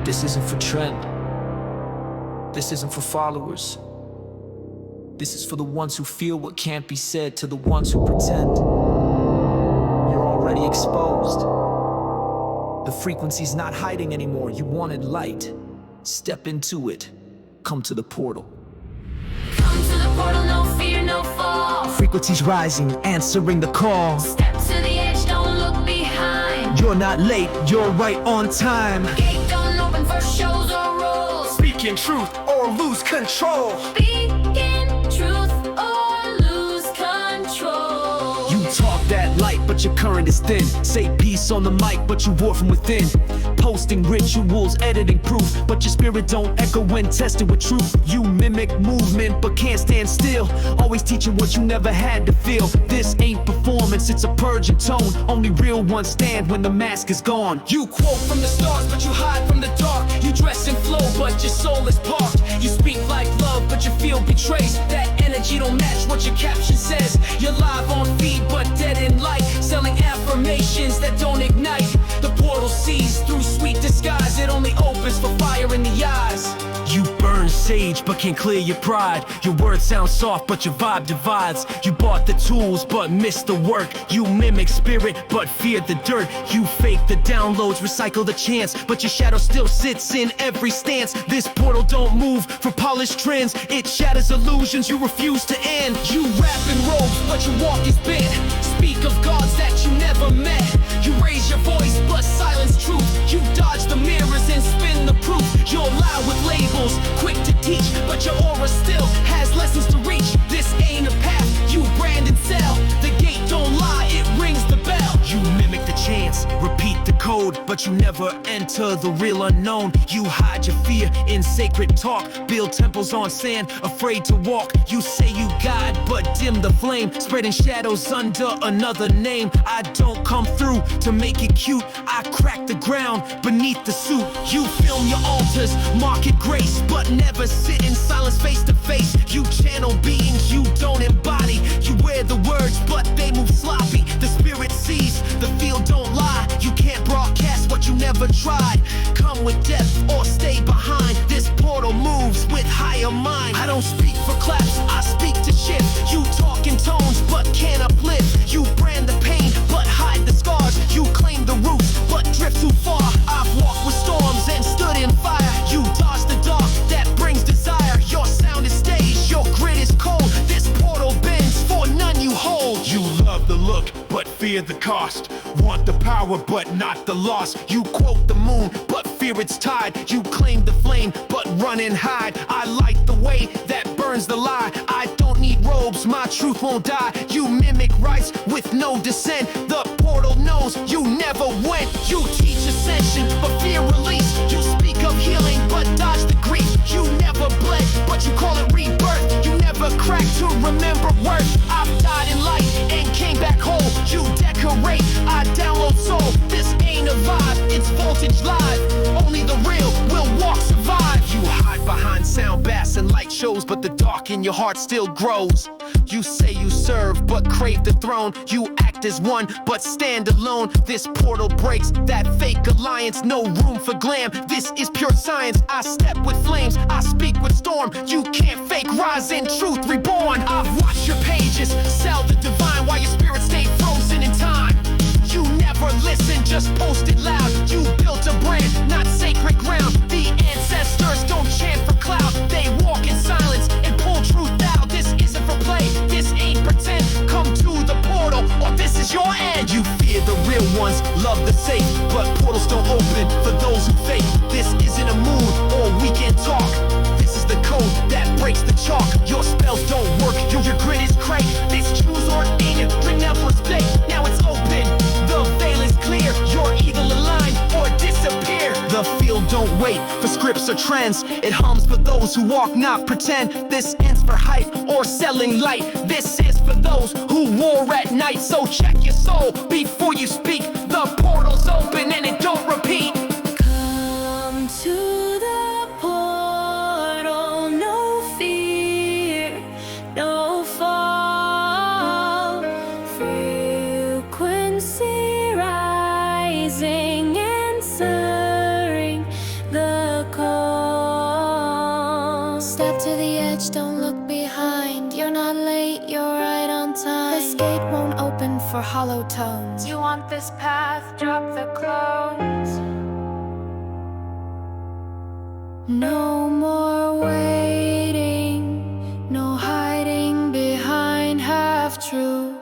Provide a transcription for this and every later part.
This isn't for trend. This isn't for followers. This is for the ones who feel what can't be said, to the ones who pretend. You're already exposed. The frequency's not hiding anymore. You wanted light. Step into it. Come to the portal. Come to the portal, no fear, no fall. Frequency's rising, answering the call. Step to the edge, don't look behind. You're not late, you're right on time. Gate don't open for shows or rules. Speaking truth or lose control. Speaking truth or lose control. You talk that light, but your current is thin. Say peace on the mic, but you war from within. Posting rituals, editing proof, but your spirit don't echo when tested with truth. You mimic movement, but can't stand still. Always teaching what you never had to feel. This ain't performance, it's a purging tone. Only real ones stand when the mask is gone. You quote from the stars, but you hide from the dark. You dress in flow, but your soul is parked. You speak like love, but you feel betrayed. That energy don't match what your caption says. You're live on feed, but dead in light. Selling affirmations that don't ignite. The portal sees through sweet disguise. It only opens for fire in the eyes. You burn sage, but can't clear your pride. Your words sound soft, but your vibe divides. You bought the tools, but missed the work. You mimic spirit, but feared the dirt. You fake the downloads, recycle the chance, but your shadow still sits in every stance. This portal don't move for polished trends. It shatters illusions you refuse to end. You rap in robes, but your walk is bent. Speak of gods that you never met. You raise your voice, but silence truth. You dodge the mirrors and spin the proof. You're loud with labels, quick to teach, but your aura still has lessons to reach. This ain't a path you brand and sell. The gate don't lie, it rings the bell. You mimic the chants, repeat the code, but you never enter the real unknown. You hide your fear in sacred talk, build temples on sand, afraid to walk. You say you guide, but dim the flame, spreading shadows under another name. I don't come through to make it cute, I crack the ground beneath the suit. You film your altars, market grace, but never sit in silence face to face. You channel beings you don't embody. You wear the words, but they move sloppy. The spirit sees, the field don't lie. You can't broadcast what you never tried. Come with depth or stay behind. This portal moves with higher mind. I don't speak for claps, I speak to shift. You talk in tones, but can't uplift. You brand the pain, but hide the scars. You claim the roots, but drift too far. I've walked with storms and stood in fire. You dodge the dark, that brings desire. Your sound is staged, your grit is cold. This portal bends for none you hold. You love the look, but fear the cost. Want the power, but not the loss. You quote the moon, but fear its tide. You claim the flame, but run and hide. I light the way that burns the lie. I don't need robes, my truth won't die. You mimic rights with no dissent. The portal knows you never went. You teach ascension, but fear release. You speak of healing, but dodge the grief. You never bled, but you call it rebirth. You never cracked to remember worth. I've died in light and came back whole. You decorate, I download soul. This ain't a vibe, it's voltage live. Only the real will walk survive. You hide behind sound bass and light shows, but the dark in your heart still grows. You say you serve, but crave the throne. You act as one, but stand alone. This portal breaks that fake alliance. No room for glam, this is pure science. I step with flames, I speak with storm. You can't fake rise in truth reborn. I've watched your pages, sell the divine, while your spirit stayed frozen in time. You never listen, just post it loud. You built a brand, not sacred ground. The ancestors don't chant for clout. They walk in silence and pull truth out. This isn't for play, this ain't pretend. Come to the portal, or this is your end. You fear the real ones, love the safe, but portals don't open for those who fake. This isn't a mood or weekend talk. This is the code that breaks the chalk. Your spells don't work, your grit is cracked. This choose or ain't it, bring up respect. Now it's open, the veil is clear. You're either aligned or disappear. The field don't wait for scripts or trends. It hums for those who walk, not pretend. This ends for hype or selling light. This is for those who war at night. So check your soul before you speak. The portal's open and it don't repeat. Come to the portal, no fear, no fall. Frequency rising, answering the for hollow tones. You want this path, drop the clones. No more waiting, no hiding behind half-truths.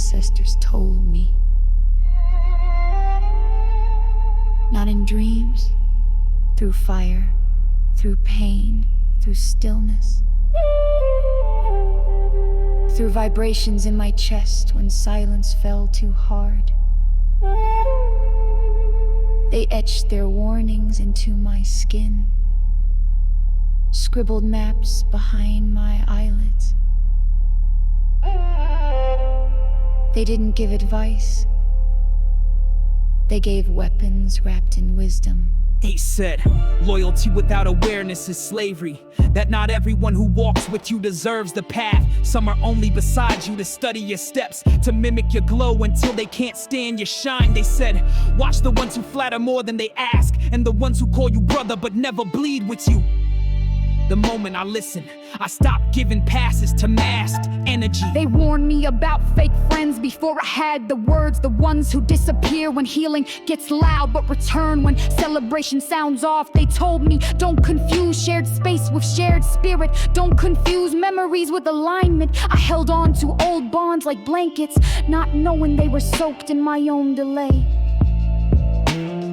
ancestors told me. Not in dreams, through fire, through pain, through stillness. through vibrations in my chest when silence fell too hard. They etched their warnings into my skin, scribbled maps behind my eyelids. They didn't give advice. They gave weapons wrapped in wisdom. They said, loyalty without awareness is slavery. That not everyone who walks with you deserves the path. Some are only beside you to study your steps, to mimic your glow until they can't stand your shine. They said, watch the ones who flatter more than they ask, and the ones who call you brother but never bleed with you. The moment I listened, I stopped giving passes to masked energy. They warned me about fake friends before I had the words. The ones who disappear when healing gets loud but return when celebration sounds off. They told me, don't confuse shared space with shared spirit. Don't confuse memories with alignment. I held on to old bonds like blankets, not knowing they were soaked in my own delay.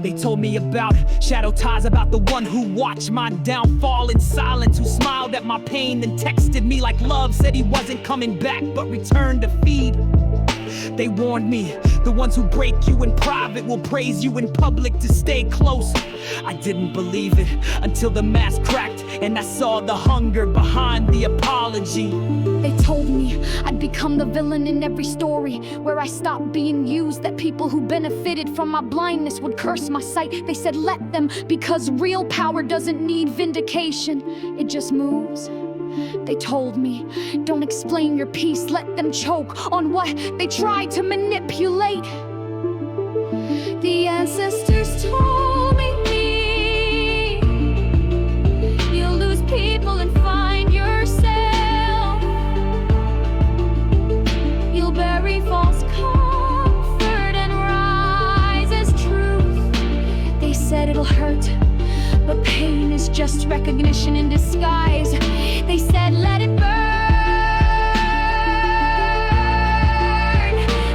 They told me about shadow ties, about the one who watched my downfall in silence, who smiled at my pain, then texted me like love, said he wasn't coming back but returned to feed. They warned me, the ones who break you in private will praise you in public to stay close. I didn't believe it until the mask cracked and I saw the hunger behind the apology. They told me I'd become the villain in every story, where I stopped being used, that people who benefited from my blindness would curse my sight. They said let them, because real power doesn't need vindication, it just moves. They told me, don't explain your peace, let them choke on what they tried to manipulate. The ancestors told me, you'll lose people and find yourself. You'll bury false comfort and rise as truth. They said it'll hurt, but pain is just recognition in disguise. They said let it burn,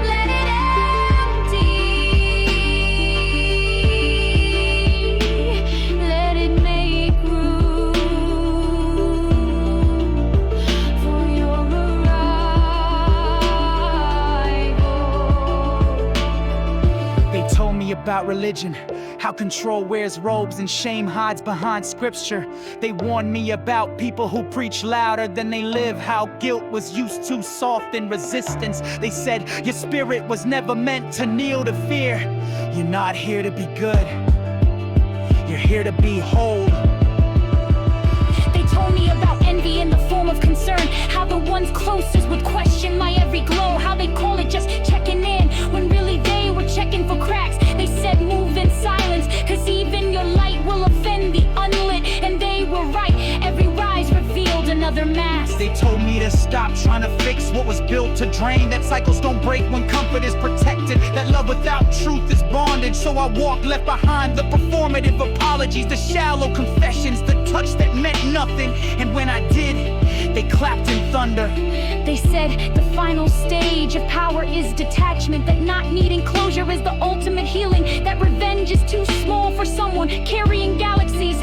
let it empty, let it make room for your arrival. They told me about religion, how control wears robes and shame hides behind scripture. They warned me about people who preach louder than they live, how guilt was used to soften resistance. They said your spirit was never meant to kneel to fear. You're not here to be good, you're here to be whole. They told me about envy in the form of concern, how the ones closest would question my every glow, how they call it just checking in when really they were checking for cracks. They said move in silence, cause even your light will offend the unlit, and they were right, every rise revealed another mask. They told me to stop trying to fix what was built to drain, that cycles don't break when comfort is protected, that love without truth is bondage. So I walked, left behind the performative apologies, the shallow confessions, the touch that meant nothing. And when I did, they clapped in thunder. They said the final stage of power is detachment, that not needing closure is the ultimate healing, that revenge is too small for someone carrying galaxies.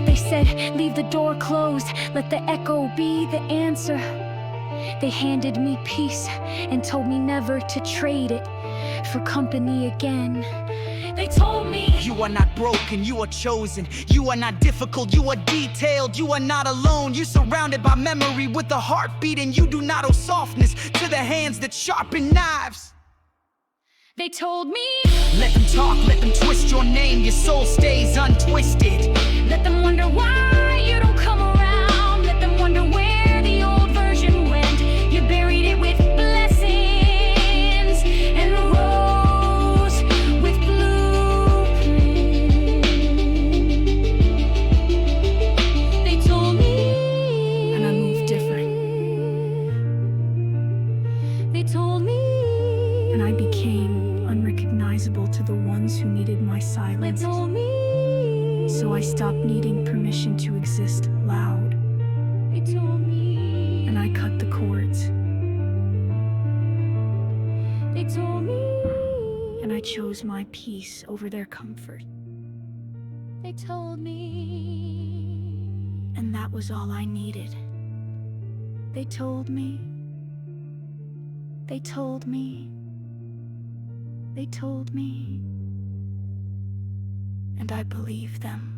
They said leave the door closed, let the echo be the answer. They handed me peace and told me never to trade it for company again. They told me you are not broken, you are chosen. You are not difficult, you are detailed. You are not alone, you're surrounded by memory with a heartbeat, and you do not owe softness to the hands that sharpen knives. They told me let them talk, let them twist your name, your soul stays untwisted. let them wonder why you don't come around. Let them wonder where the old version went. You buried it with blessings and rose with blueprints. They told me, and I moved different. They told me, and I became unrecognizable to the ones who needed my silence. They told me, so I stopped needing permission to exist loud. They told me, and I cut the cords. They told me, and I chose my peace over their comfort. They told me, and that was all I needed. They told me, they told me, they told me, and I believed them.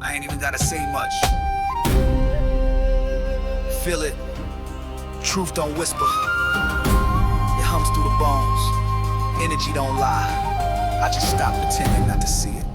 I ain't even gotta say much. Feel it. Truth don't whisper. It hums through the bones. Energy don't lie. I just stop pretending not to see it.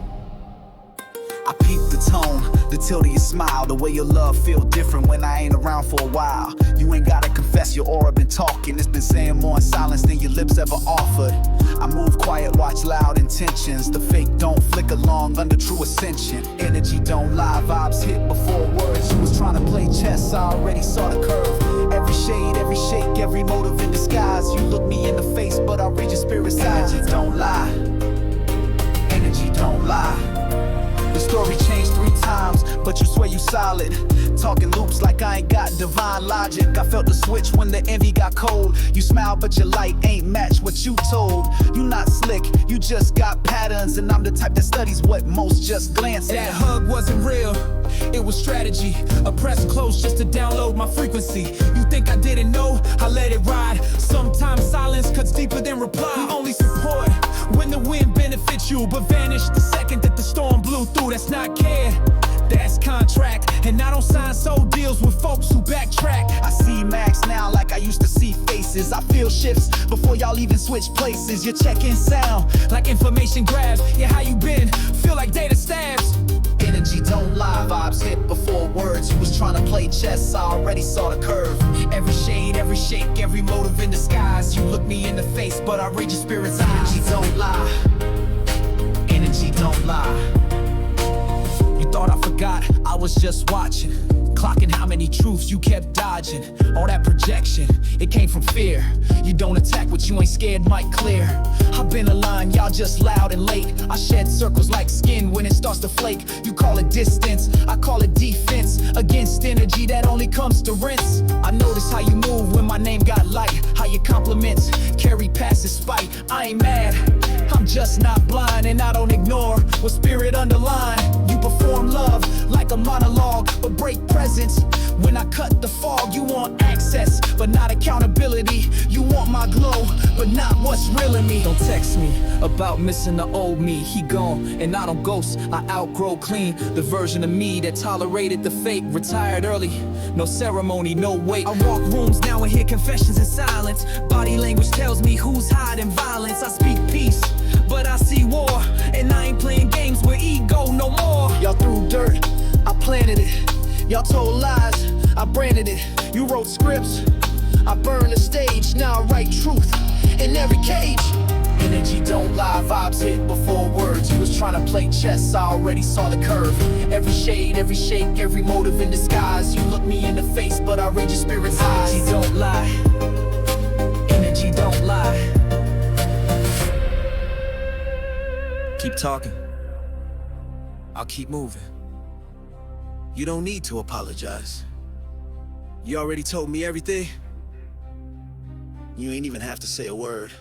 I peep the tone, the tilt of your smile, the way your love feel different when I ain't around for a while. You ain't gotta confess, your aura been talking. It's been saying more in silence than your lips ever offered. I move quiet, watch loud intentions. The fake don't flicker long under true ascension. Energy don't lie, vibes hit before words. You was trying to play chess, I already saw the curve. Every shade, every shake, every motive in disguise. You look me in the face, but I read your spirit side. Energy don't lie. Energy don't lie. The story changed 3 times, but you swear you solid. Talking loops like I ain't got divine logic. I felt the switch when the envy got cold. You smile, but your light ain't match what you told. You not slick, you just got patterns, and I'm the type that studies what most just glance at. That hug wasn't real, it was strategy. A press close just to download my frequency. You think I didn't know? I let it ride. Sometimes silence cuts deeper than reply. We only support when the wind benefits you, but vanish the second that the storm blew through. That's not care, that's contract. And I don't sign soul deals with folks who faces. I feel shifts before y'all even switch places. You're checking sound like information grabs. Yeah, how you been? Feel like data stabs. Energy don't lie, vibes hit before words. You was trying to play chess, I already saw the curve. Every shade, every shake, every motive in disguise. You look me in the face, but I read your spirit's eyes. Energy don't lie. Energy don't lie. You thought I forgot, I was just watching, clocking how many truths you kept dodging. All that projection, it came from fear. You don't attack what you ain't scared might clear. I've been aligned, y'all just loud and late. I shed circles like skin when it starts to flake. You call it distance, I call it defense against energy that only comes to rinse. I notice how you move when my name got light, how your compliments carry past the spite. I ain't mad, I'm just not blind, and I don't ignore what spirit underline. You perform love like a monologue, but break presence when I cut the fog. You want access, but not accountability. You want my glow, but not what's real in me. Don't text me about missing the old me. He gone, and I don't ghost, I outgrow clean. The version of me that tolerated the fake, retired early, no ceremony, no wait. I walk rooms now and hear confessions in silence. Body language tells me who's hiding violence. I speak peace, but I see war, and I ain't playing games with ego no more. Y'all threw dirt, I planted it. Y'all told lies, I branded it. You wrote scripts, I burned the stage. Now I write truth in every cage. Energy don't lie, vibes hit before words. You was trying to play chess, I already saw the curve. Every shade, every shake, every motive in disguise. You look me in the face, but I read your spirit's eyes. Energy don't lie. Energy don't lie. Keep talking, I'll keep moving. You don't need to apologize. You already told me everything. You ain't even have to say a word.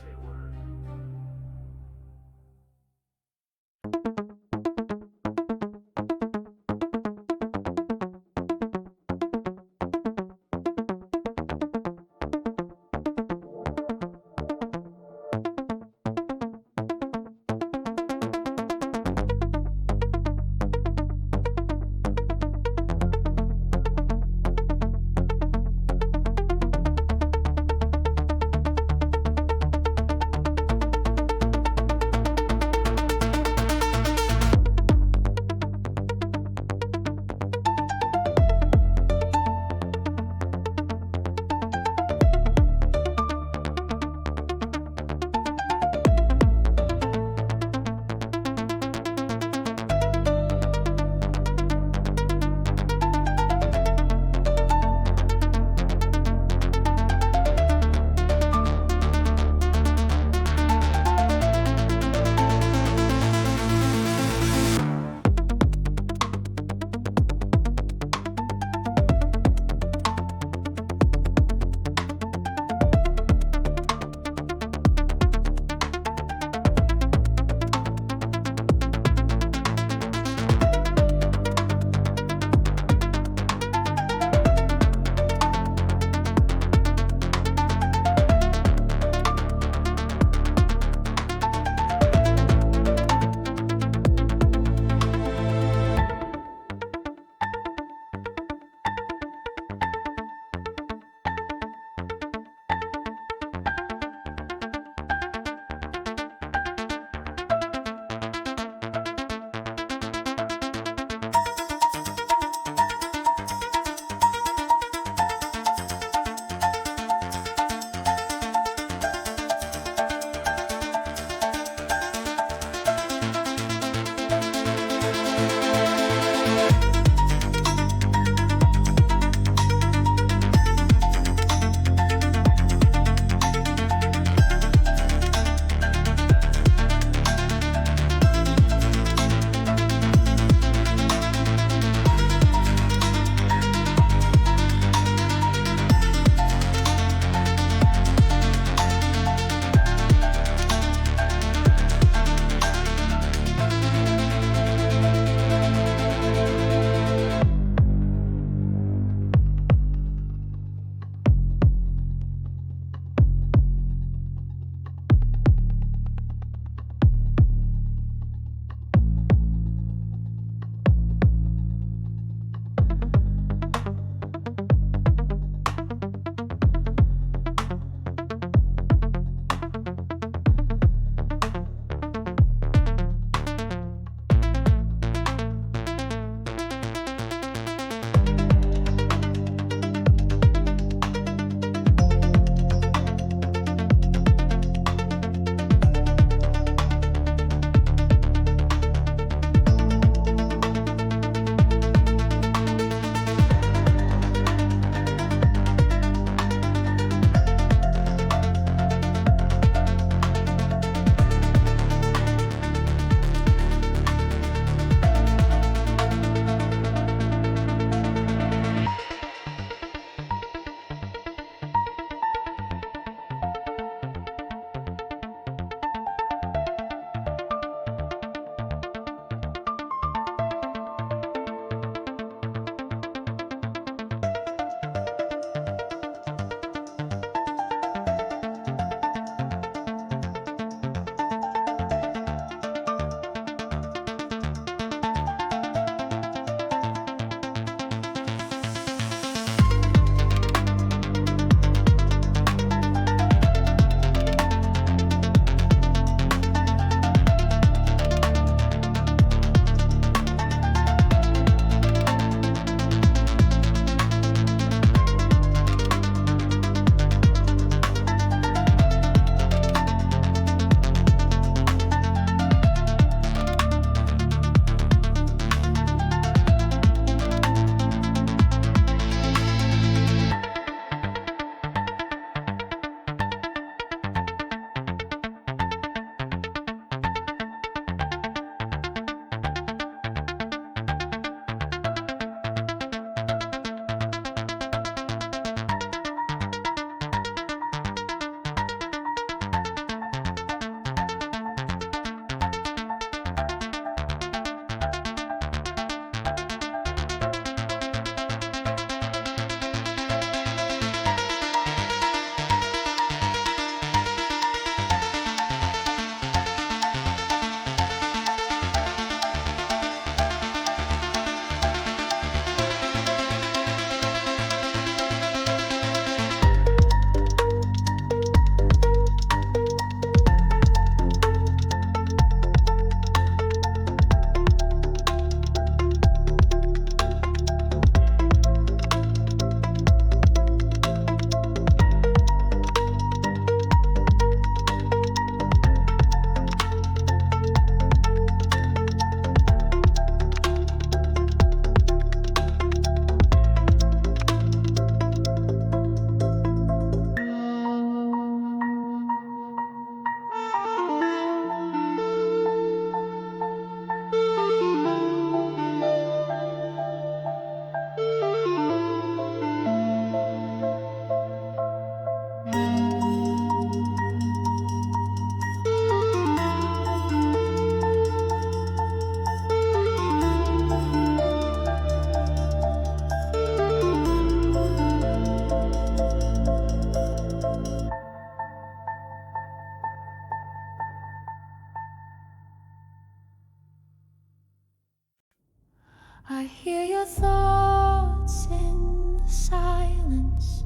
I hear your thoughts in the silence,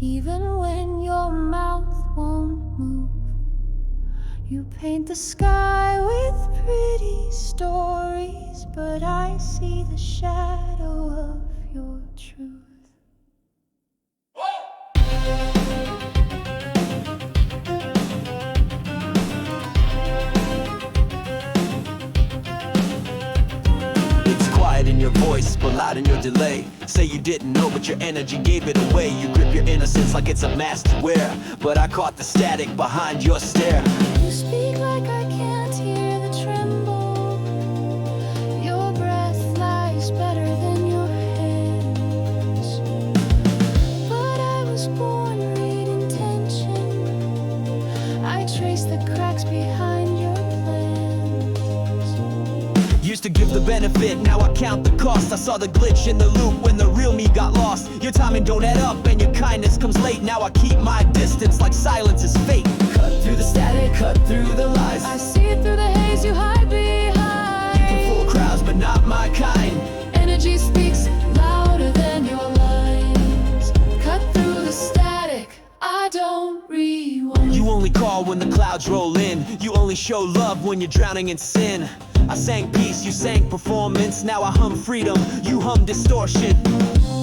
even when your mouth won't move. You paint the sky with pretty stories, but I see the shadow of your truth. It's quiet in your voice, but loud in your delay. Say you didn't know, but your energy gave it away. You grip your innocence like it's a mask to wear, but I caught the static behind your stare. You speak like I can't hear the tremble. Your breath lies better than your hands. But I was born reading tension. I trace the cracks behind your plans. Used to give the benefit, now I count the cost. I saw the glitch in the loop when the real me got lost. Your timing don't add up and your kindness comes late. Now I keep my distance like silence is fate. Cut through the static, cut through the lies. I see it through the haze you hide behind. You can fool crowds, but not my kind. Energy speaks louder than your lines. Cut through the static, I don't rewind. You only call when the clouds roll in. You only show love when you're drowning in sin. I sang peace, you sang performance. Now I hum freedom, you hum distortion.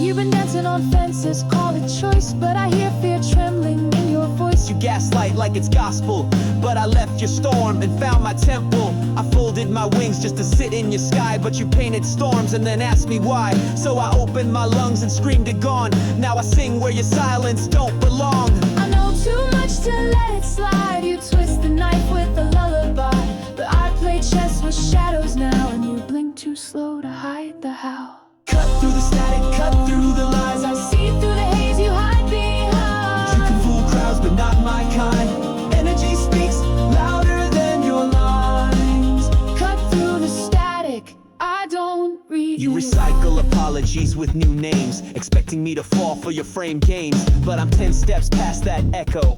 You've been dancing on fences, call it choice, but I hear fear trembling in your voice. You gaslight like it's gospel, but I left your storm and found my temple. I folded my wings just to sit in your sky, but you painted storms and then asked me why. So I opened my lungs and screamed it gone. Now I sing where your silence don't belong. I know too much to let it slide. You twist the knife with a lullaby, but I play chess with shadows now, and you blink too slow to hide the how. Cut through the static, cut through the lies. I see through the haze you hide behind. You can fool crowds, but not my kind. Energy speaks louder than your lines. Cut through the static, I don't read. You recycle apologies with new names, expecting me to fall for your frame games. But I'm 10 steps past that echo.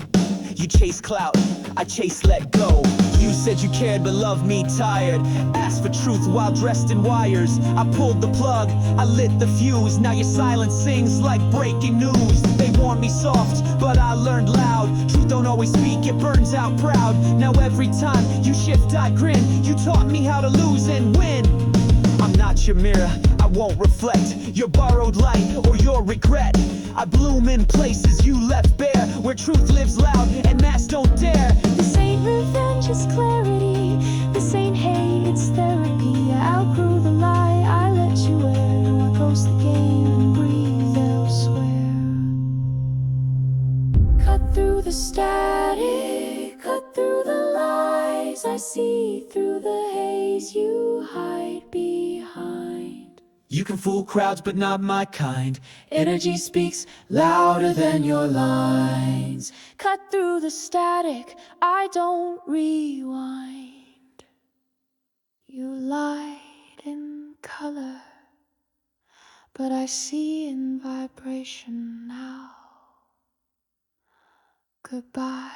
You chase clout, I chase let go. You said you cared but loved me tired. Asked for truth while dressed in wires. I pulled the plug, I lit the fuse. Now your silence sings like breaking news. They warned me soft, but I learned loud. Truth don't always speak, it burns out proud. Now every time you shift I grin. You taught me how to lose and win. I'm not your mirror, I won't reflect your borrowed light or your regret. I bloom in places you left bare, where truth lives loud and masks don't dare. This ain't revenge, it's clarity. This ain't hate, it's therapy. I outgrew the lie I let you wear. Now I ghost the game and breathe elsewhere. Cut through the static, cut through the lies. I see through the haze you hide behind. You can fool crowds but not my kind. Energy speaks louder than your lines. Cut through the static, I don't rewind. You lied in color, but I see in vibration now. Goodbye.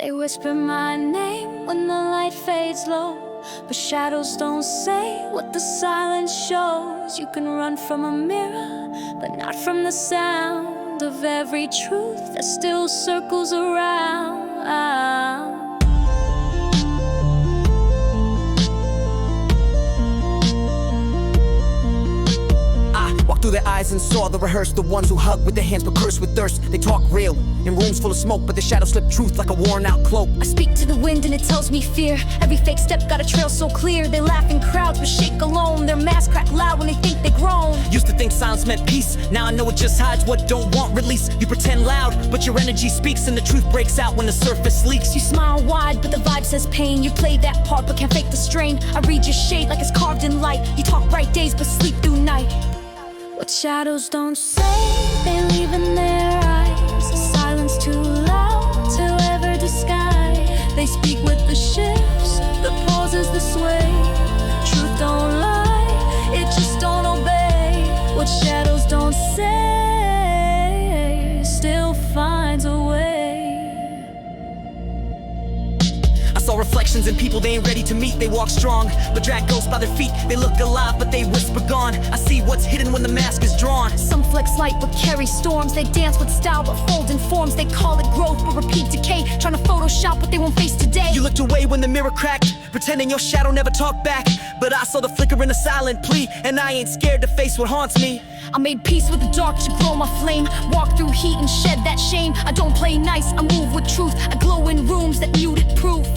They whisper my name when the light fades low, but shadows don't say what the silence shows. You can run from a mirror, but not from the sound of every truth that still circles around. Walked through their eyes and saw the rehearsed, the ones who hug with their hands but curse with thirst. They talk real in rooms full of smoke, but the shadows slip truth like a worn out cloak. I speak to the wind and it tells me fear. Every fake step got a trail so clear. They laugh in crowds but shake alone. Their masks crack loud when they think they grown. Used to think silence meant peace, now I know it just hides what don't want release. You pretend loud, but your energy speaks, and the truth breaks out when the surface leaks. You smile wide, but the vibe says pain. You play that part, but can't fake the strain. I read your shade like it's carved in light. You talk bright days, but sleep through night. What shadows don't say, they leave in their eyes. A silence too loud to ever disguise. They speak with the shifts, the pauses, the sway. Truth don't lie, it just don't obey. What shadows don't say still finds a way. I saw reflections in people they ain't ready to meet. They walk strong, but drag ghosts by their feet. They look alive, but they whisper gone. I see what's hidden when the mask is drawn. Some flex light but carry storms. They dance with style but fold in forms. They call it growth but repeat decay. Trying to Photoshop what they won't face today. You looked away when the mirror cracked, pretending your shadow never talked back. But I saw the flicker in a silent plea, and I ain't scared to face what haunts me. I made peace with the dark to grow my flame. Walk through heat and shed that shame. I don't play nice, I move with truth. I glow in rooms that muted proof.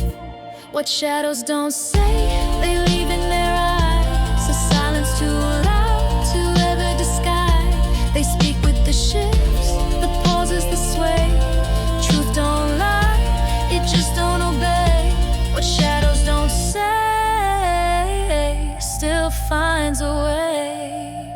What shadows don't say, they leave in their eyes. A silence too loud to ever disguise. They speak with the shifts, the pauses, the sway. Truth don't lie, it just don't obey. What shadows don't say still finds a way.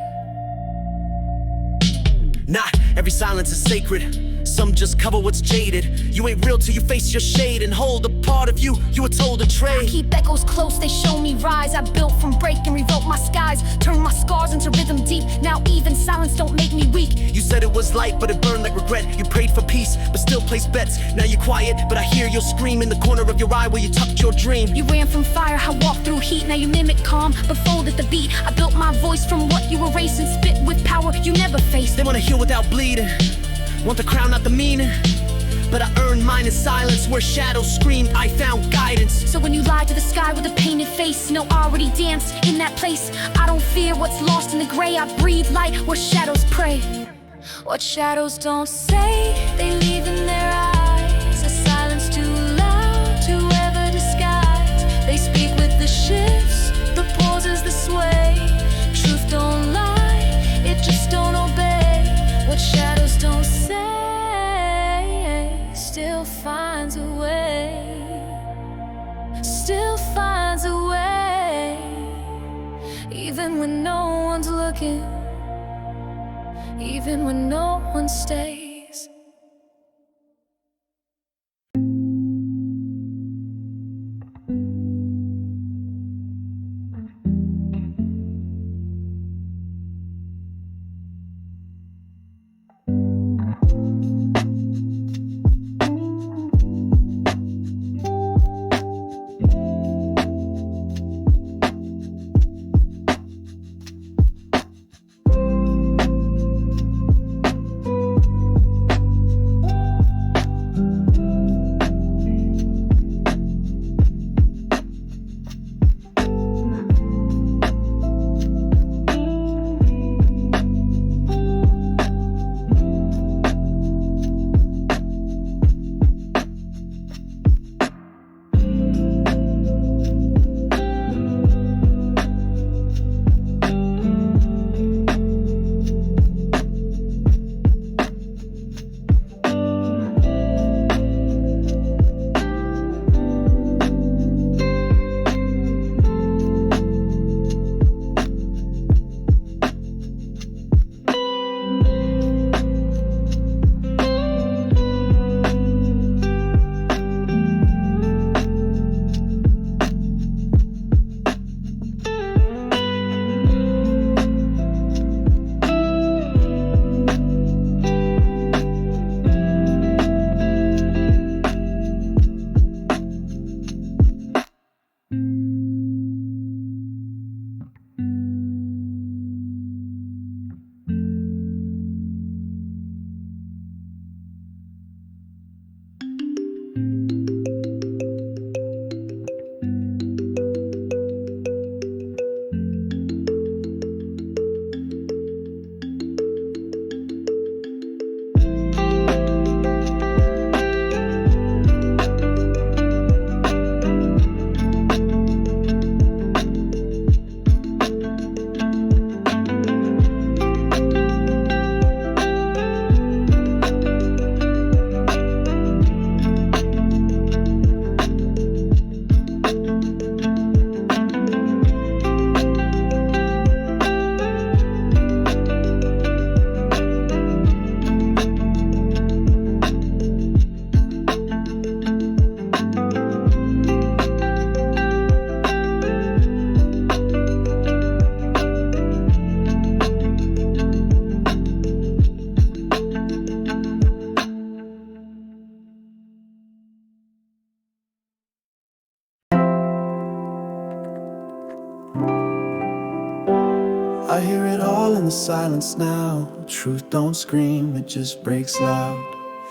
Not every silence is sacred. Some just cover what's jaded. You ain't real till you face your shade and hold a part of you were told to trade. Keep echoes close, they show me rise. I built from break and rebuilt my skies. Turned my scars into rhythm deep. Now even silence don't make me weak. You said it was light, but it burned like regret. You prayed for peace, but still placed bets. Now you're quiet, but I hear your scream in the corner of your eye where you tucked your dream. You ran from fire, I walked through heat. Now you mimic calm, but fold at the beat. I built my voice from what you erased and spit with power you never faced. They wanna heal without bleeding, want the crown, not the meaning. But I earned mine in silence, where shadows screamed, I found guidance. So when you lie to the sky with a painted face, know I already danced in that place. I don't fear what's lost in the gray. I breathe light where shadows pray. What shadows don't say, they leave in their eyes. A silence too loud to ever disguise. They speak with the shifts, the pauses, the sway. Truth don't lie, it just don't obey. What shadows don't say still finds a way. Still finds a way. Even when no one's looking, even when no one stays. I hear it all in the silence now. Truth don't scream, it just breaks loud.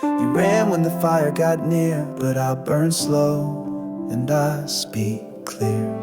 You ran when the fire got near, but I burn slow and I speak clear.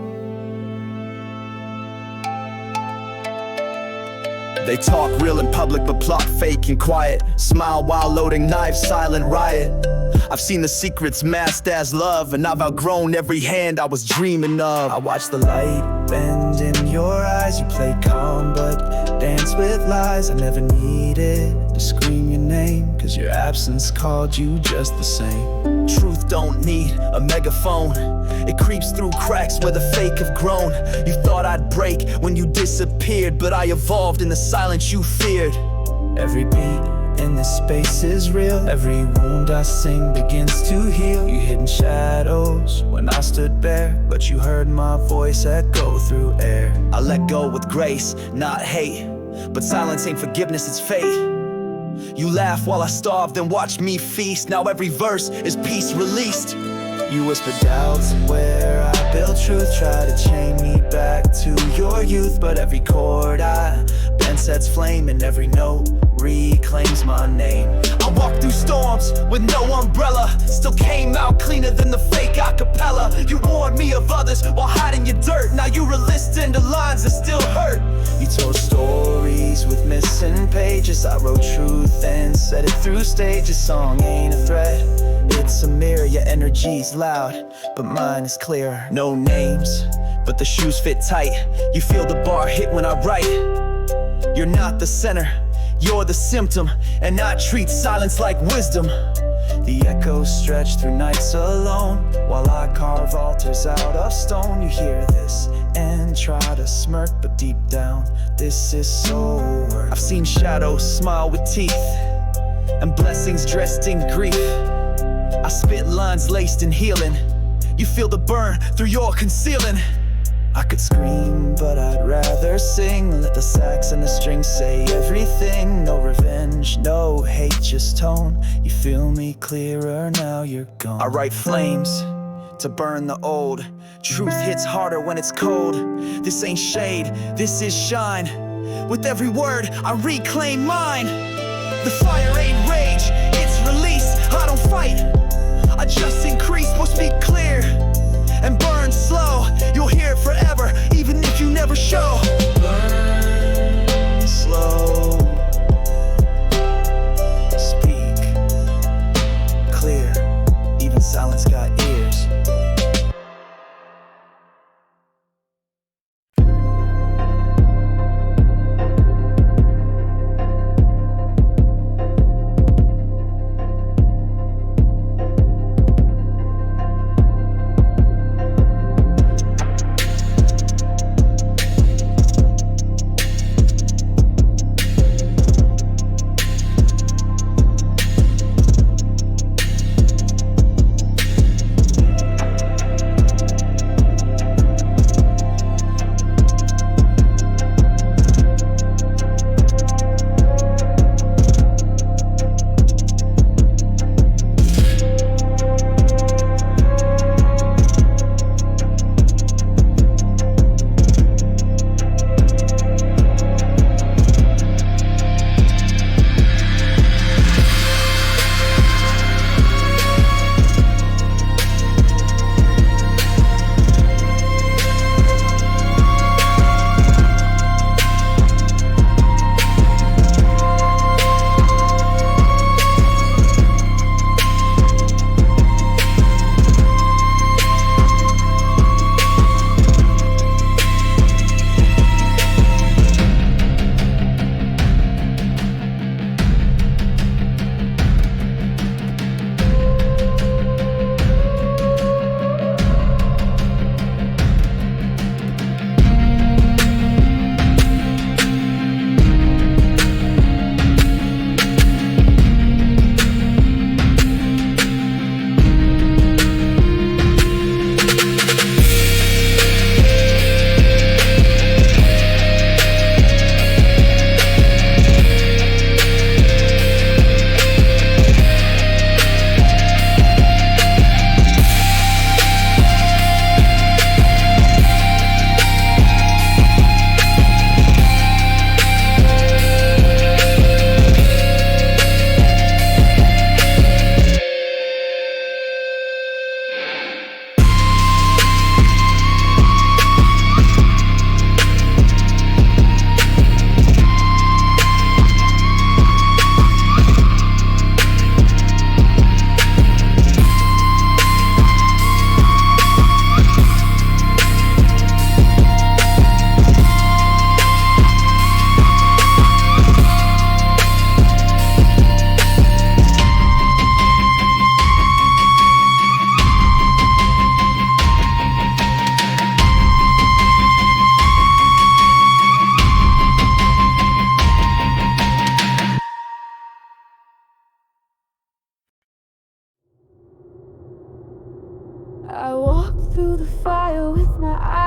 They talk real in public but plot fake and quiet. Smile while loading knives, silent riot. I've seen the secrets masked as love, and I've outgrown every hand I was dreaming of. I watch the light bend in your eyes. You play calm but dance with lies. I never needed to scream your name, cause your absence called you just the same. Truth don't need a megaphone. It creeps through cracks where the fake have grown. You thought I'd break when you disappeared, but I evolved in the silence you feared. Every beat in this space is real. Every wound I sing begins to heal. You hid in shadows when I stood bare, but you heard my voice echo through air. I let go with grace, not hate, but silence ain't forgiveness, it's fate. You laugh while I starved and watched me feast. Now every verse is peace released. You whisper doubts where I build truth. Try to chain me back to your youth, but every chord I bend sets flame, and every note reclaims my name. I walked through storms with no umbrella, still came out cleaner than the fake acapella. You warned me of others while hiding your dirt. Now you re-listen to lines that still hurt. You told stories with missing pages. I wrote truth and said it through stages. Song ain't a threat, it's a mirror. Your energy's loud, but mine is clear. No names, but the shoes fit tight. You feel the bar hit when I write. You're not the center, you're the symptom, and I treat silence like wisdom. The echoes stretch through nights alone, while I carve altars out of stone. You hear this and try to smirk, but deep down, this is so worth. I've seen shadows smile with teeth, and blessings dressed in grief. I spit lines laced in healing. You feel the burn through your concealing. I could scream, but I'd rather sing. Let the sax and the strings say everything. No revenge, no hate, just tone. You feel me clearer now you're gone. I write flames to burn the old. Truth hits harder when it's cold. This ain't shade, this is shine. With every word, I reclaim mine. The fire ain't rage, it's release. I don't fight, I just increase. We'll speak clear and burn slow. You'll hear it forever, even if you never show. Burn slow, speak clear. Even silence got ears.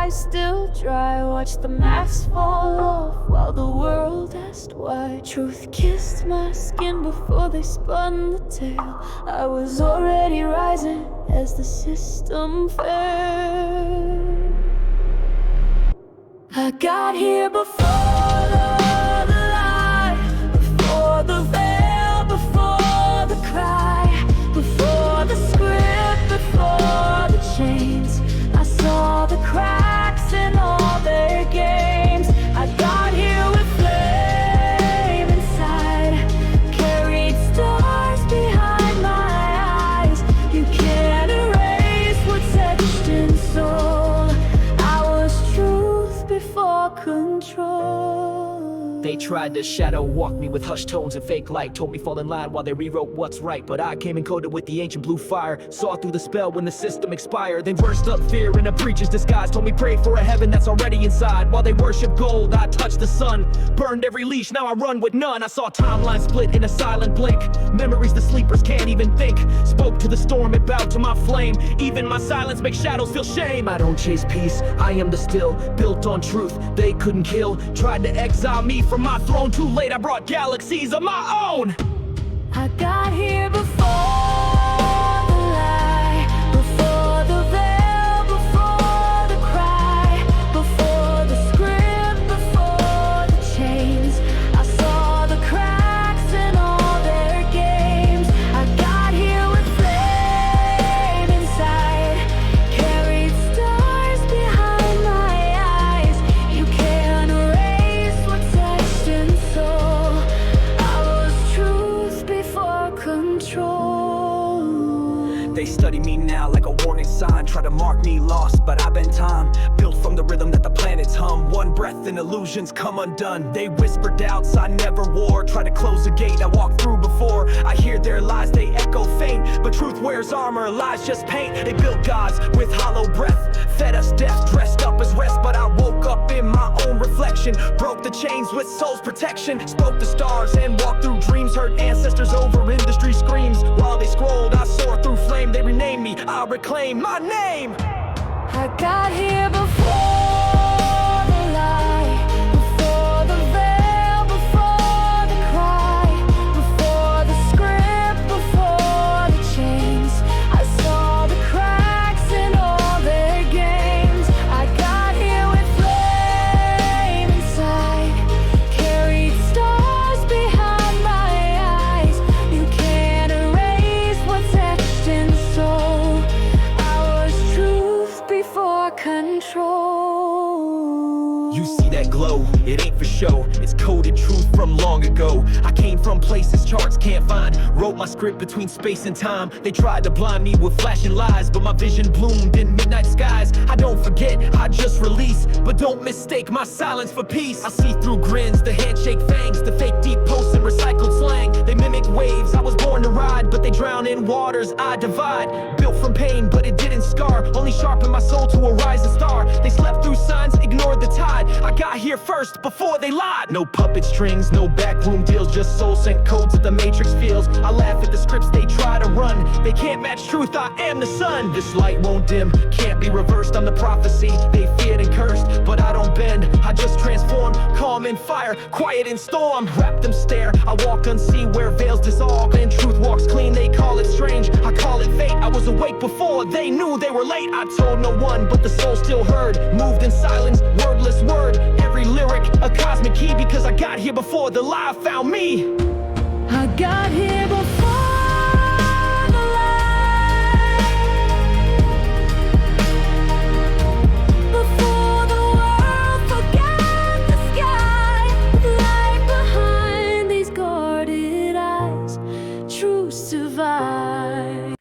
eyes still dry. Watched the mask fall off while the world asked why. Truth kissed my skin before they spun the tale. I was already rising as the system fell. I got here before the lie, before the veil, before the cry, before the script, before the chains. I saw the cracks in all their games. I got here with flame inside, carried stars behind my eyes. You can't erase what's etched in soul. I was truth before control. They tried to shadow walk me with hushed tones and fake light. Told me fall in line while they rewrote what's right. But I came encoded with the ancient blue fire. Saw through the spell when the system expired. Then burst up fear in a preacher's disguise. Told me pray for a heaven that's already inside. While they worship gold, I touched the sun. Burned every leash, now I run with none. I saw timelines split in a silent blink. Memories the sleepers can't even think. Spoke to the storm, it bowed to my flame. Even my silence makes shadows feel shame. I don't chase peace, I am the still. Built on truth, they couldn't kill. Tried to exile me from my throne. Too late, I brought galaxies of my own. I got here before the lie, before the veil, before the cry, before the script, before the chains. I saw the cracks in all their games. I got here with flame inside, carried stars behind my eyes. You can't erase what's etched in soul. I was truth before control. They study me now like a warning sign. Try to mark me lost, but I've been time. Built from the rhythm that the planets hum. One breath and illusions come undone. They whisper doubts I never wore. Try to close a gate I walked through before. I hear their lies, they echo faint. But truth wears armor, lies just paint. They built gods with hollow breath. Fed us death, dressed up as rest. But I woke up in my own reflection. Broke the chains with soul's protection. Spoke the stars and walked through dreams. Heard ancestors over industry screams. While they scrolled, I soared through flame. They renamed me, I reclaim my name. I got here before the lie, before the veil, before the cry, before the script, before the chains. I saw the cracks in all their games. I got here with flame inside, carried stars behind my eyes. You can't erase what's etched in soul. I was truth before control. You see that glow, it ain't for show. It's coded truth from long ago. I came from places charts can't find. Wrote my script between space and time. They tried to blind me with flashing lies, but my vision bloomed in midnight skies. I don't forget, I just release. But don't mistake my silence for peace. I see through grins, the handshake fangs, the fake deep posts and recycled slang. They mimic waves, I was born to ride, but they drown in waters I divide. Built from pain, but it didn't scar. Only sharpened my soul to a rising star. They slept through signs, ignored the tide. I got here first before they lied. No puppet strings, no backroom deals, just soul sync codes that the matrix feels. I laugh at the scripts they try to run. They can't match truth, I am the sun. This light won't dim, can't be reversed. I'm the prophecy they feared and cursed, but I don't bend, I just transform. Calm in fire, quiet in storm. Wrap them stare, I walk unseen where veils dissolve and truth walks clean. They call it strange, I call it fate. I was awake before they knew they were late. I told no one, but the soul still heard. Moved in silence, wordless word. Every lyric a cosmic key, because I got here before the lie found me. I got here before the light, before the world forgot the sky. Light behind these guarded eyes, truth survives.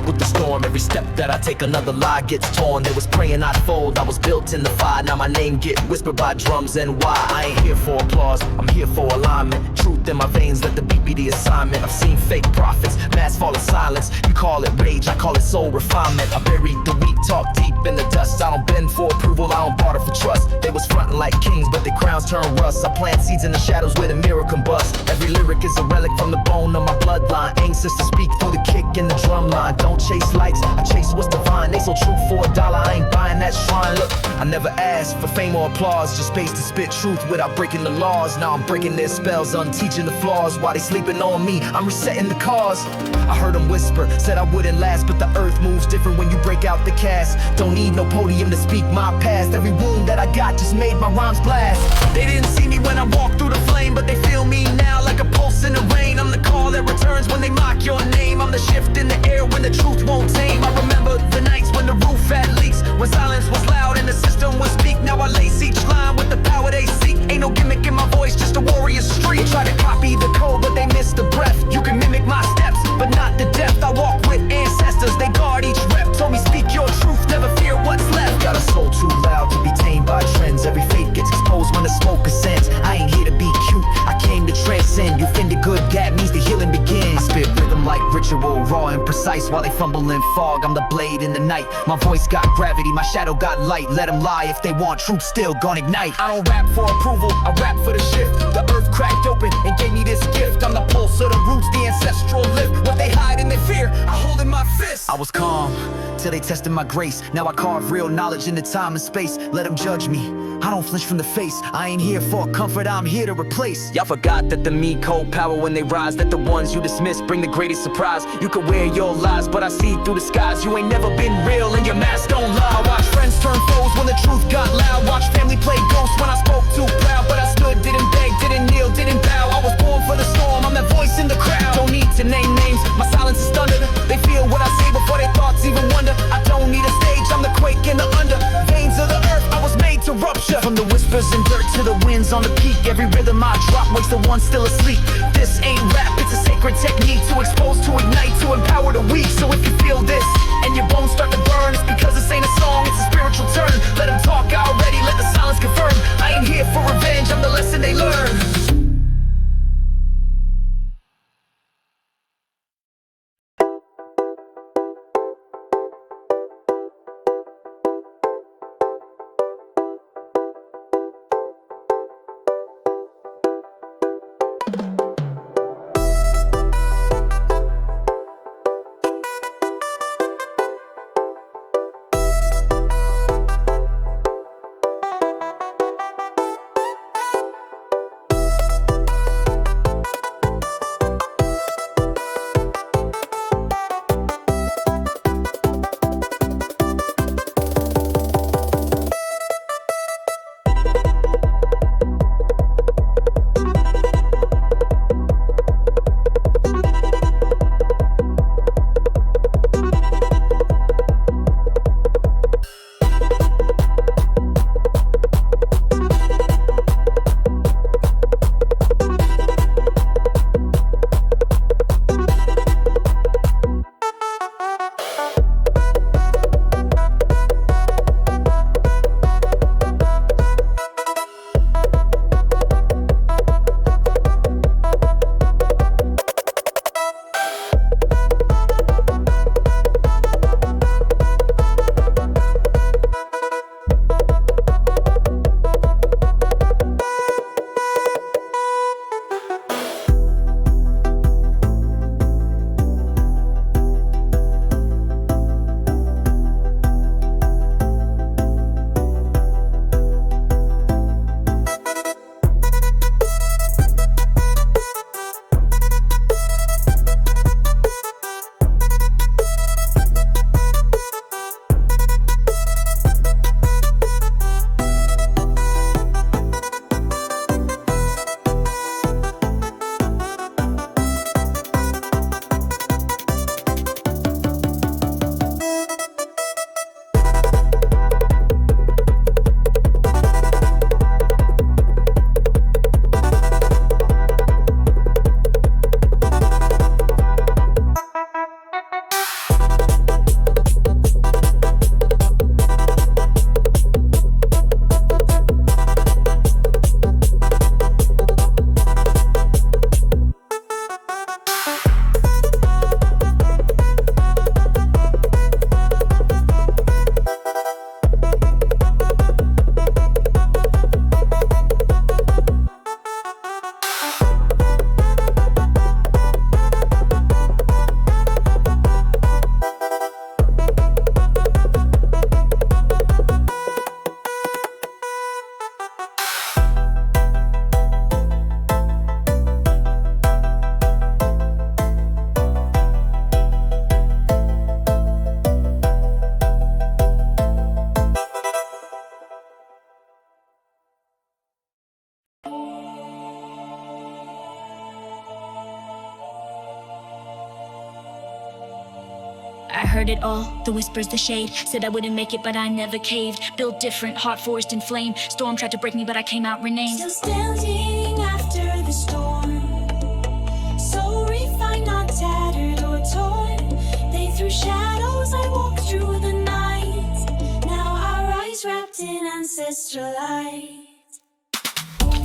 with the storm. Every step that I take, another lie gets torn. They was praying I'd fold, I was built in the fire. Now my name get whispered by drums and why. I ain't here for applause, I'm here for alignment. Truth in my veins, let the beat be the assignment. I've seen fake prophets, mass fall in silence. You call it rage, I call it soul refinement. I buried the weak, talk deep in the dust. I don't bend for approval, I don't barter for trust. They was frontin' like kings, but their crowns turn rust. I plant seeds in the shadows where the mirror combust. Every lyric is a relic from the bone of my bloodline. Ancestors speak through the kick and the drum line. Don't chase lights, I chase what's divine. They so true for $1, I ain't buying that shrine. Look, I never asked for fame or applause, just space to spit truth without breaking the laws. Now I'm breaking their spells, unteaching the flaws. While they sleeping on me, I'm resetting the cause. I heard them whisper, said I wouldn't last, but the earth moves different when you break out the cast. Don't need no podium to speak my past. Every wound that I got just made my rhymes blast. They didn't see me when I walked through the flame, but they feel me now like a pulse in the rain. I'm the call that returns when they mock your name. I'm the shift in the air when the truth won't tame. I remember the nights when the roof had leaks, when silence was loud and the system would speak. Now I lace each line with the power they seek. Ain't no gimmick in my voice, just a warrior's streak. They try to copy the code, but they miss the breath. You can mimic my steps, but not the depth. I walk with ancestors, they guard each rep. Told me speak your truth, never fear what's left. Got a soul too loud to be tamed by trends. Every fate gets exposed when the smoke ascends. I ain't here to be cute, I came to transcend. You offended good, that means the healing begins. I spit rhythm like ritual, raw and precise. While they fumble in fog, I'm the blade in the night. My voice got gravity, my shadow got light. Let them lie if they want, truth still gon' ignite. I don't rap for approval, I rap for the shift. The earth cracked open and gave me this gift. I'm the pulse of the roots, the ancestral lift. What they hide in their fear, I hold in my fist. I was calm till they tested my grace. Now I carve real knowledge into time and space. Let them judge me, I don't flinch from the face. I ain't here for comfort, I'm here to replace. Y'all forgot that the meek hold power when they rise. That the ones you dismiss bring the greatest surprise. You could wear your lies, but I see through the skies. You ain't never been real and your mask don't lie. I watch friends turn foes when the truth got loud. Watch family play ghosts when I spoke too proud. But I stood, didn't beg, didn't kneel, didn't bow. I was born for the storm, I'm that voice in the crowd. Don't need to name names, my silence is thunder. They feel what I say before their thoughts even wonder. I don't need a stage, I'm the quake in the under. Veins of the earth, I was made to rupture. From the whispers and dirt to the winds on the peak. Every rhythm I drop wakes the one still asleep. This ain't rap, it's a sacred technique. To expose, to ignite, to empower the weak. So if you feel this, and your bones start to burn, it's because this ain't a song, it's a spiritual turn. Let them talk already, let the silence confirm. I ain't here for revenge, I'm the lesson they learn. I heard it all, the whispers, the shade. Said I wouldn't make it, but I never caved. Built different, heart forged in flame. Storm tried to break me, but I came out renamed. Still standing after the storm, so refined, not tattered or torn. They threw shadows, I walked through the night. Now I rise wrapped in ancestral light.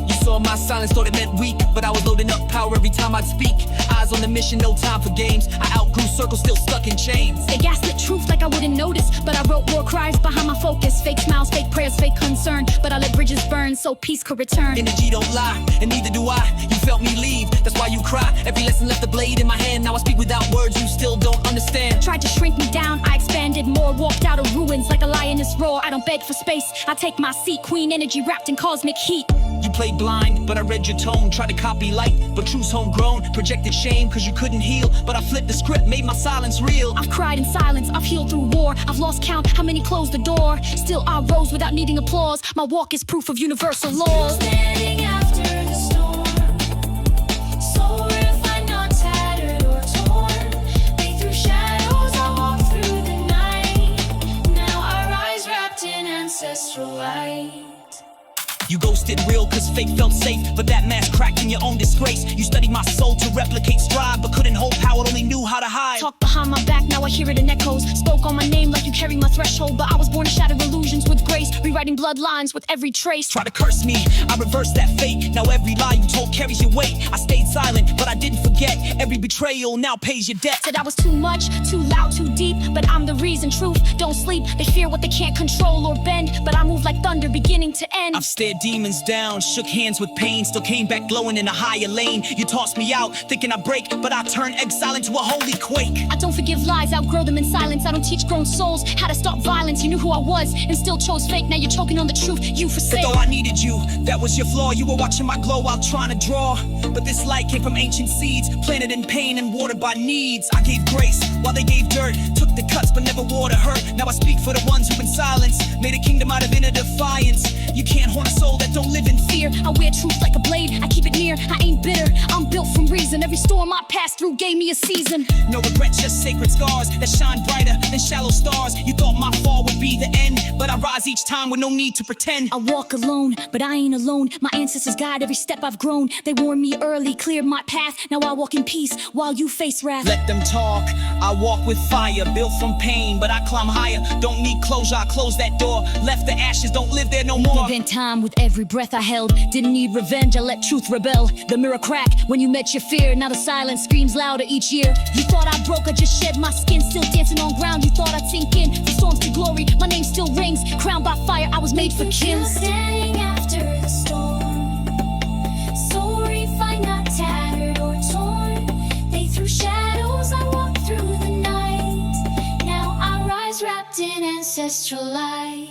You saw my silence, thought it meant weak, but I was loading up power every time I'd speak. Eyes on the mission, no time for games. I outgrew circles, still stuck in chains. They gaslit truth like I wouldn't notice, but I wrote war cries behind my focus. Fake smiles, fake prayers, fake concern, but I let bridges burn so peace could return. Energy don't lie, and neither do I. You felt me leave, that's why you cry. Every lesson left a blade in my hand. Now I speak without words, you still don't understand. Tried to shrink me down, I expanded more. Walked out of ruins like a lioness roar. I don't beg for space, I take my seat. Queen energy wrapped in cosmic heat. You played blind, but I read your tone. Tried to copy light, but truth's homegrown. Projected shame, cause you couldn't heal. But I flipped the script, made my silence real. I've cried in silence, I've healed through war. I've lost count how many closed the door. Still I rose without needing applause. My walk is proof of universal laws. Standing after the storm, so refined, not tattered or torn. They threw shadows, I walked through the night. Now I rise wrapped in ancestral light. You ghosted real cause fake felt safe, but that mask cracked in your own disgrace. You studied my soul to replicate, strive, but couldn't hold power, only knew how to hide. Talk behind my back, now I hear it in echoes. Spoke on my name like you carry my threshold, but I was born to shatter illusions with grace, rewriting bloodlines with every trace. Try to curse me, I reversed that fate. Now every lie you told carries your weight. I stayed silent, but I didn't forget. Every betrayal now pays your debt. Said I was too much, too loud, too deep, but I'm the reason. Truth don't sleep, they fear what they can't control or bend, but I move like thunder beginning to end. I've stared demons down, shook hands with pain, still came back glowing in a higher lane. You tossed me out, thinking I break, but I turned exile into a holy quake. I don't forgive lies, outgrow them in silence. I don't teach grown souls how to stop violence. You knew who I was and still chose fake. Now you're choking on the truth you forsake. Though I needed you, that was your flaw. You were watching my glow while trying to draw, but this light came from ancient seeds, planted in pain and watered by needs. I gave grace while they gave dirt, took the cuts but never wore the hurt. Now I speak for the ones who've been silenced, made a kingdom out of inner defiance. You can't haunt a soul that don't live in fear. I wear truth like a blade, I keep it near. I ain't bitter, I'm built from reason. Every storm I passed through gave me a season. No regrets, just sacred scars that shine brighter than shallow stars. You thought my fall would be the end, but I rise each time with no need to pretend. I walk alone, but I ain't alone. My ancestors guide every step I've grown. They warned me early, cleared my path. Now I walk in peace while you face wrath. Let them talk, I walk with fire, built from pain, but I climb higher. Don't need closure, I close that door. Left the ashes, don't live there no more. Spent time with every breath I held. Didn't need revenge, I let truth rebel. The mirror cracked when you met your fear. Now the silence screams louder each year. You thought I broke, I just shed my skin. Still dancing on ground, you thought I'd sink in. The storms to glory, my name still rings. Crowned by fire, I was made for kin. Standing after the storm, so refined, not tattered or torn. They threw shadows, I walked through the night. Now I rise wrapped in ancestral light.